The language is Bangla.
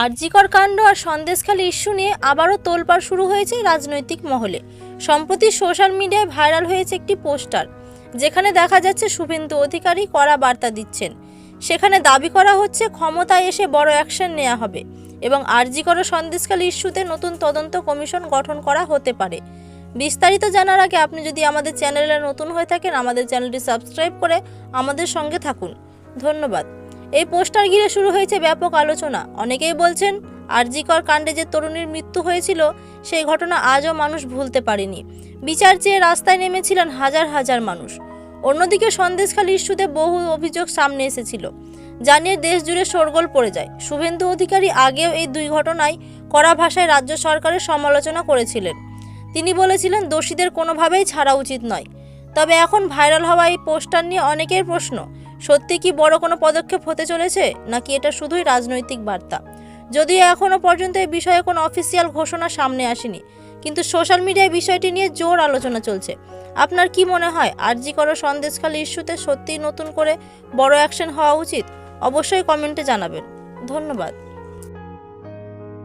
আরজিকর কাণ্ড আর সন্দেশখালী ইস্যু নিয়ে আবারও তোলপাড় শুরু হয়েছে রাজনৈতিক মহলে। সম্প্রতি সোশ্যাল মিডিয়ায় ভাইরাল হয়েছে একটি পোস্টার, যেখানে দেখা যাচ্ছে শুভেন্দু অধিকারী কড়া বার্তা দিচ্ছেন। সেখানে দাবি করা হচ্ছে ক্ষমতায় এসে বড় অ্যাকশন নেওয়া হবে এবং আরজিকর ও সন্দেশখালী ইস্যুতে নতুন তদন্ত কমিশন গঠন করা হতে পারে। বিস্তারিত জানার আগে আপনি যদি আমাদের চ্যানেলে নতুন হয়ে থাকেন, আমাদের চ্যানেলটি সাবস্ক্রাইব করে আমাদের সঙ্গে থাকুন। ধন্যবাদ। এই পোস্টার ঘিরে শুরু হয়েছে ব্যাপক আলোচনা। অনেকেই বলছেন আরজিকর কাণ্ডে যে তরুণীর মৃত্যু হয়েছিল সেই ঘটনা আজও মানুষ ভুলতে পারেনি। বিচার চেয়ে রাস্তায় নেমেছিলেন হাজার হাজার মানুষ। অন্যদিকে সন্দেশখালী ইস্যুতে বহু অভিযোগ সামনে এসেছিল, যা নিয়ে দেশ জুড়ে শোরগোল পড়ে যায়। শুভেন্দু অধিকারী আগেও এই দুই ঘটনায় কড়া ভাষায় রাজ্য সরকারের সমালোচনা করেছিলেন। তিনি বলেছিলেন দোষীদের কোনোভাবেই ছাড়া উচিত নয়। তবে এখন ভাইরাল হওয়া এই পোস্টার নিয়ে অনেকের প্রশ্ন, সত্যি কি বড় কোনো পদক্ষেপ হতে চলেছে, নাকি এটা শুধুই রাজনৈতিক বার্তা? যদিও এখনও পর্যন্ত এই বিষয়ে কোনো অফিসিয়াল ঘোষণা সামনে আসেনি, কিন্তু সোশ্যাল মিডিয়ায় বিষয়টি নিয়ে জোর আলোচনা চলছে। আপনার কি মনে হয়, আরজিকর ও সন্দেশখালী ইস্যুতে সত্যিই নতুন করে বড় অ্যাকশন হওয়া উচিত? অবশ্যই কমেন্টে জানাবেন। ধন্যবাদ।